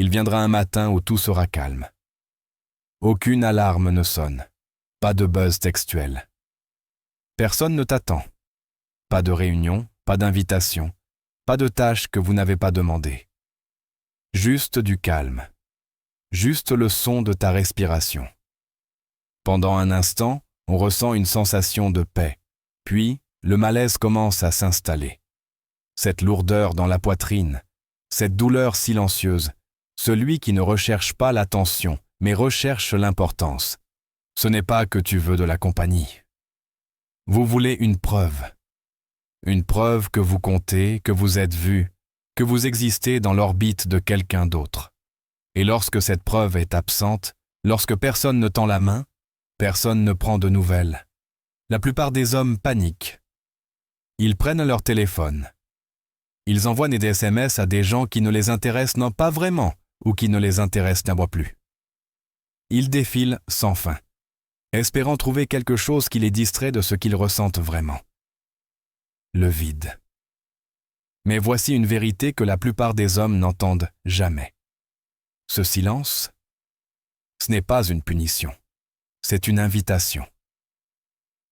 Il viendra un matin où tout sera calme. Aucune alarme ne sonne, pas de buzz textuel. Personne ne t'attend. Pas de réunion, pas d'invitation, pas de tâche que vous n'avez pas demandée. Juste du calme. Juste le son de ta respiration. Pendant un instant, on ressent une sensation de paix, puis le malaise commence à s'installer. Cette lourdeur dans la poitrine, cette douleur silencieuse, celui qui ne recherche pas l'attention, mais recherche l'importance. Ce n'est pas que tu veux de la compagnie. Vous voulez une preuve. Une preuve que vous comptez, que vous êtes vu, que vous existez dans l'orbite de quelqu'un d'autre. Et lorsque cette preuve est absente, lorsque personne ne tend la main, personne ne prend de nouvelles. La plupart des hommes paniquent. Ils prennent leur téléphone. Ils envoient des SMS à des gens qui ne les intéressent non pas vraiment ou qui ne les intéressent d'un mois plus. Ils défilent sans fin, espérant trouver quelque chose qui les distrait de ce qu'ils ressentent vraiment. Le vide. Mais voici une vérité que la plupart des hommes n'entendent jamais. Ce silence, ce n'est pas une punition, c'est une invitation.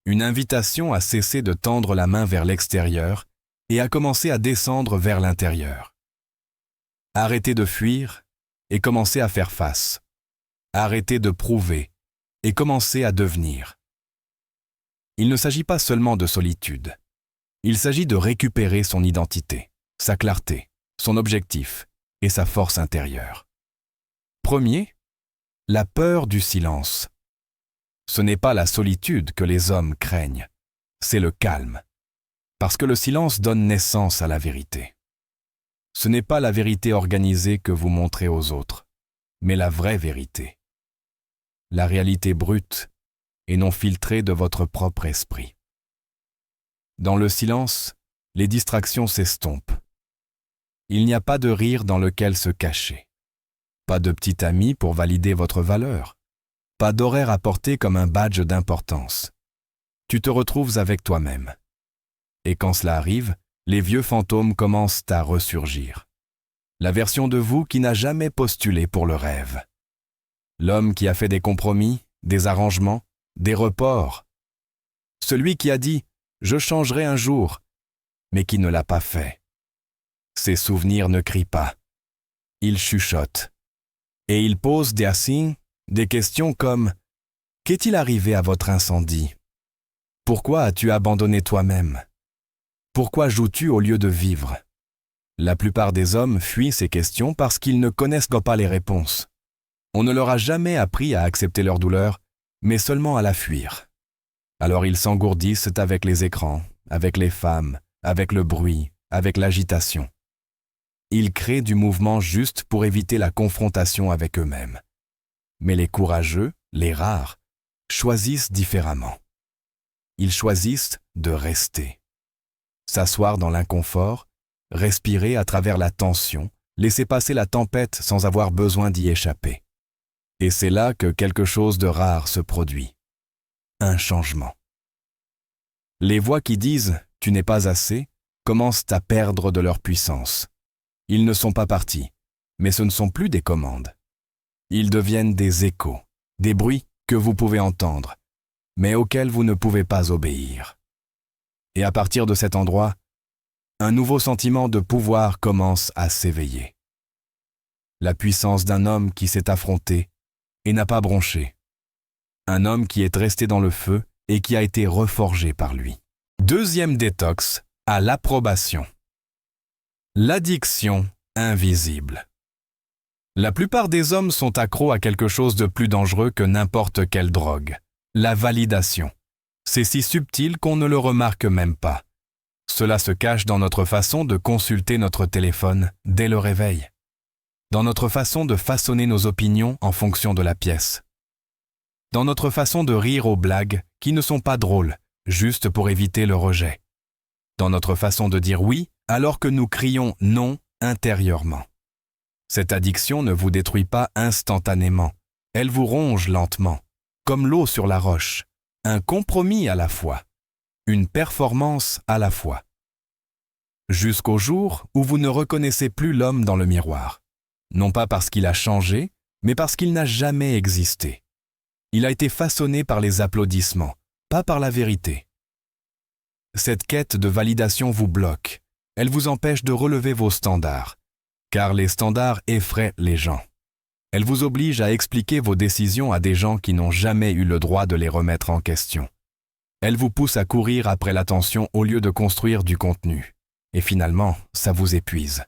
Une invitation à cesser de tendre la main vers l'extérieur et à commencer à descendre vers l'intérieur. Arrêtez de fuir et commencez à faire face. Arrêtez de prouver et commencez à devenir. Il ne s'agit pas seulement de solitude. Il s'agit de récupérer son identité, sa clarté, son objectif et sa force intérieure. Premier, la peur du silence. Ce n'est pas la solitude que les hommes craignent, c'est le calme. Parce que le silence donne naissance à la vérité. Ce n'est pas la vérité organisée que vous montrez aux autres, mais la vraie vérité. La réalité brute et non filtrée de votre propre esprit. Dans le silence, les distractions s'estompent. Il n'y a pas de rire dans lequel se cacher. Pas de petit ami pour valider votre valeur. Pas d'horaire à porter comme un badge d'importance. Tu te retrouves avec toi-même. Et quand cela arrive, les vieux fantômes commencent à ressurgir. La version de vous qui n'a jamais postulé pour le rêve. L'homme qui a fait des compromis, des arrangements, des reports. Celui qui a dit « je changerai un jour », mais qui ne l'a pas fait. Ses souvenirs ne crient pas. Ils chuchotent. Et ils posent des questions comme « qu'est-il arrivé à votre incendie ? Pourquoi as-tu abandonné toi-même ? Pourquoi joues-tu au lieu de vivre ?» La plupart des hommes fuient ces questions parce qu'ils ne connaissent pas les réponses. On ne leur a jamais appris à accepter leur douleur, mais seulement à la fuir. Alors ils s'engourdissent avec les écrans, avec les femmes, avec le bruit, avec l'agitation. Ils créent du mouvement juste pour éviter la confrontation avec eux-mêmes. Mais les courageux, les rares, choisissent différemment. Ils choisissent de rester. S'asseoir dans l'inconfort, respirer à travers la tension, laisser passer la tempête sans avoir besoin d'y échapper. Et c'est là que quelque chose de rare se produit. Un changement. Les voix qui disent « tu n'es pas assez » commencent à perdre de leur puissance. Ils ne sont pas partis, mais ce ne sont plus des commandes. Ils deviennent des échos, des bruits que vous pouvez entendre, mais auxquels vous ne pouvez pas obéir. Et à partir de cet endroit, un nouveau sentiment de pouvoir commence à s'éveiller. La puissance d'un homme qui s'est affronté et n'a pas bronché. Un homme qui est resté dans le feu et qui a été reforgé par lui. Deuxième détox, à l'approbation. L'addiction invisible. La plupart des hommes sont accros à quelque chose de plus dangereux que n'importe quelle drogue. La validation. C'est si subtil qu'on ne le remarque même pas. Cela se cache dans notre façon de consulter notre téléphone dès le réveil. Dans notre façon de façonner nos opinions en fonction de la pièce. Dans notre façon de rire aux blagues qui ne sont pas drôles, juste pour éviter le rejet. Dans notre façon de dire oui alors que nous crions non intérieurement. Cette addiction ne vous détruit pas instantanément, elle vous ronge lentement, comme l'eau sur la roche, un compromis à la fois, une performance à la fois. Jusqu'au jour où vous ne reconnaissez plus l'homme dans le miroir. non pas parce qu'il a changé, mais parce qu'il n'a jamais existé. Il a été façonné par les applaudissements, pas par la vérité. Cette quête de validation vous bloque. Elle vous empêche de relever vos standards, car les standards effraient les gens. Elle vous oblige à expliquer vos décisions à des gens qui n'ont jamais eu le droit de les remettre en question. Elle vous pousse à courir après l'attention au lieu de construire du contenu. Et finalement, ça vous épuise.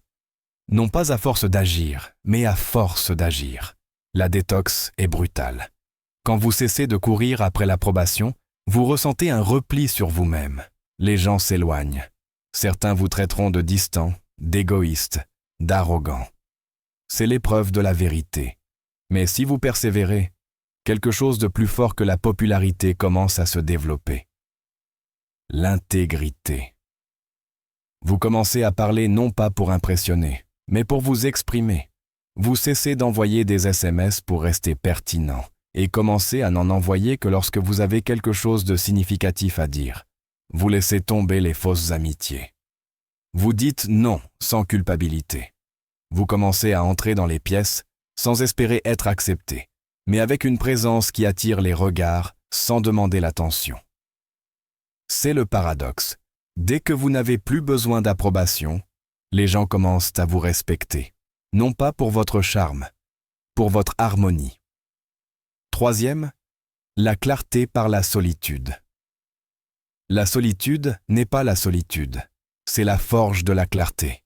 Non pas à force d'agir, mais à force d'agir. La détox est brutale. Quand vous cessez de courir après l'approbation, vous ressentez un repli sur vous-même. Les gens s'éloignent. Certains vous traiteront de distant, d'égoïste, d'arrogant. C'est l'épreuve de la vérité. Mais si vous persévérez, quelque chose de plus fort que la popularité commence à se développer. L'intégrité. Vous commencez à parler non pas pour impressionner, mais pour vous exprimer. Vous cessez d'envoyer des SMS pour rester pertinent et commencez à n'en envoyer que lorsque vous avez quelque chose de significatif à dire. Vous laissez tomber les fausses amitiés. Vous dites non sans culpabilité. Vous commencez à entrer dans les pièces sans espérer être accepté, mais avec une présence qui attire les regards sans demander l'attention. C'est le paradoxe. Dès que vous n'avez plus besoin d'approbation, les gens commencent à vous respecter, non pas pour votre charme, pour votre harmonie. Troisième, la clarté par la solitude. La solitude n'est pas la solitude, c'est la forge de la clarté.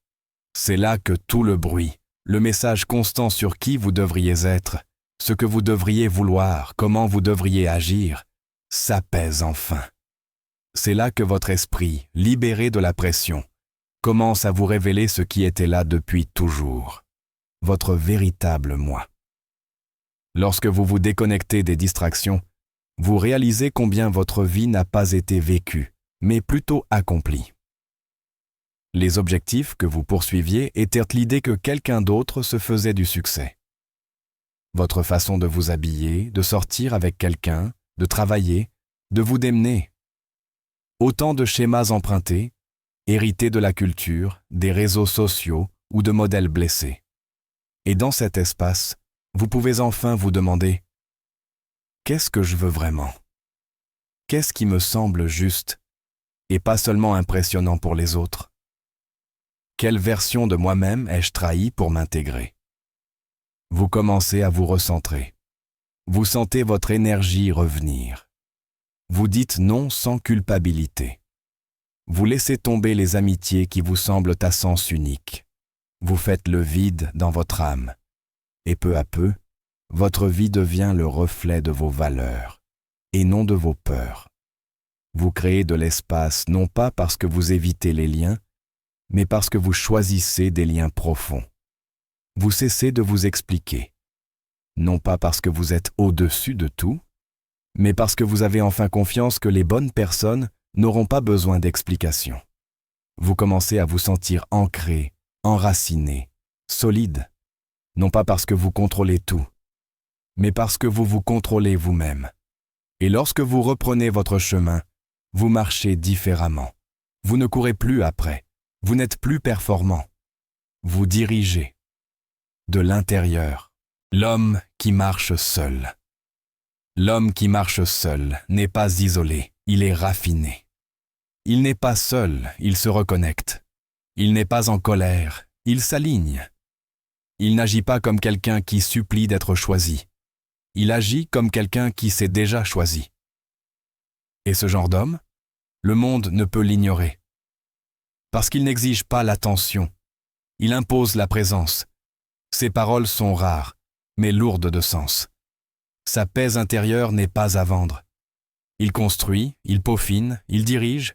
C'est là que tout le bruit, le message constant sur qui vous devriez être, ce que vous devriez vouloir, comment vous devriez agir, s'apaise enfin. C'est là que votre esprit, libéré de la pression, commence à vous révéler ce qui était là depuis toujours, votre véritable moi. Lorsque vous vous déconnectez des distractions, vous réalisez combien votre vie n'a pas été vécue, mais plutôt accomplie. Les objectifs que vous poursuiviez étaient l'idée que quelqu'un d'autre se faisait du succès. Votre façon de vous habiller, de sortir avec quelqu'un, de travailler, de vous démener. Autant de schémas empruntés, hérités de la culture, des réseaux sociaux ou de modèles blessés. Et dans cet espace, vous pouvez enfin vous demander « Qu'est-ce que je veux vraiment ? Qu'est-ce qui me semble juste et pas seulement impressionnant pour les autres ? Quelle version de moi-même ai-je trahi pour m'intégrer ? » Vous commencez à vous recentrer. Vous sentez votre énergie revenir. Vous dites non sans culpabilité. Vous laissez tomber les amitiés qui vous semblent à sens unique. Vous faites le vide dans votre âme. Et peu à peu, votre vie devient le reflet de vos valeurs, et non de vos peurs. Vous créez de l'espace non pas parce que vous évitez les liens, mais parce que vous choisissez des liens profonds. Vous cessez de vous expliquer, non pas parce que vous êtes au-dessus de tout, mais parce que vous avez enfin confiance que les bonnes personnes n'auront pas besoin d'explications. Vous commencez à vous sentir ancré, enraciné, solide, non pas parce que vous contrôlez tout, mais parce que vous vous contrôlez vous-même. Et lorsque vous reprenez votre chemin, vous marchez différemment. Vous ne courez plus après, vous n'êtes plus performant. Vous dirigez. De l'intérieur, l'homme qui marche seul. L'homme qui marche seul n'est pas isolé, il est raffiné. Il n'est pas seul, il se reconnecte. Il n'est pas en colère, il s'aligne. Il n'agit pas comme quelqu'un qui supplie d'être choisi. Il agit comme quelqu'un qui s'est déjà choisi. Et ce genre d'homme, le monde ne peut l'ignorer. Parce qu'il n'exige pas l'attention, il impose la présence. Ses paroles sont rares, mais lourdes de sens. Sa paix intérieure n'est pas à vendre. Il construit, il peaufine, il dirige,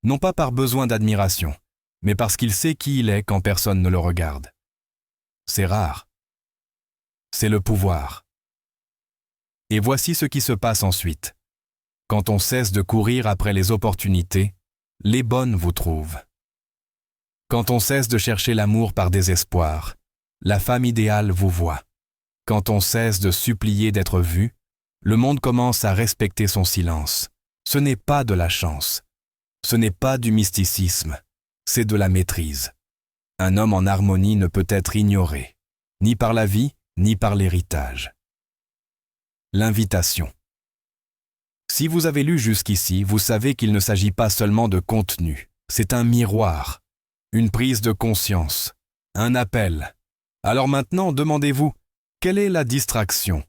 non pas par besoin d'admiration, mais parce qu'il sait qui il est quand personne ne le regarde. C'est rare. C'est le pouvoir. Et voici ce qui se passe ensuite. Quand on cesse de courir après les opportunités, les bonnes vous trouvent. Quand on cesse de chercher l'amour par désespoir, la femme idéale vous voit. Quand on cesse de supplier d'être vu, le monde commence à respecter son silence. Ce n'est pas de la chance. Ce n'est pas du mysticisme. C'est de la maîtrise. Un homme en harmonie ne peut être ignoré. ni par la vie, ni par l'héritage. L'invitation. Si vous avez lu jusqu'ici, vous savez qu'il ne s'agit pas seulement de contenu, c'est un miroir, une prise de conscience, un appel. Alors maintenant, demandez-vous, quelle est la distraction?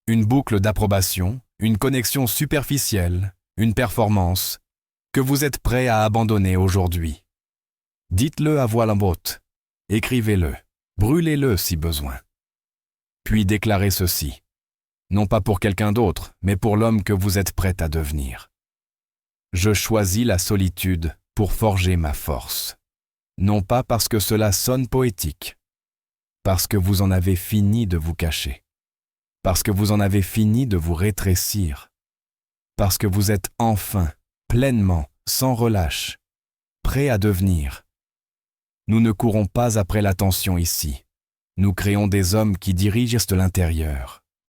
Une boucle d'approbation, une connexion superficielle, une performance, que vous êtes prêt à abandonner aujourd'hui. Dites-le à voix haute, écrivez-le, brûlez-le si besoin. Puis déclarez ceci, non pas pour quelqu'un d'autre, mais pour l'homme que vous êtes prêt à devenir. Je choisis la solitude pour forger ma force. Non pas parce que cela sonne poétique, parce que vous en avez fini de vous cacher, parce que vous en avez fini de vous rétrécir, parce que vous êtes enfin, pleinement, sans relâche, prêt à devenir. Nous ne courons pas après l'attention ici. Nous créons des hommes qui dirigent de l'intérieur.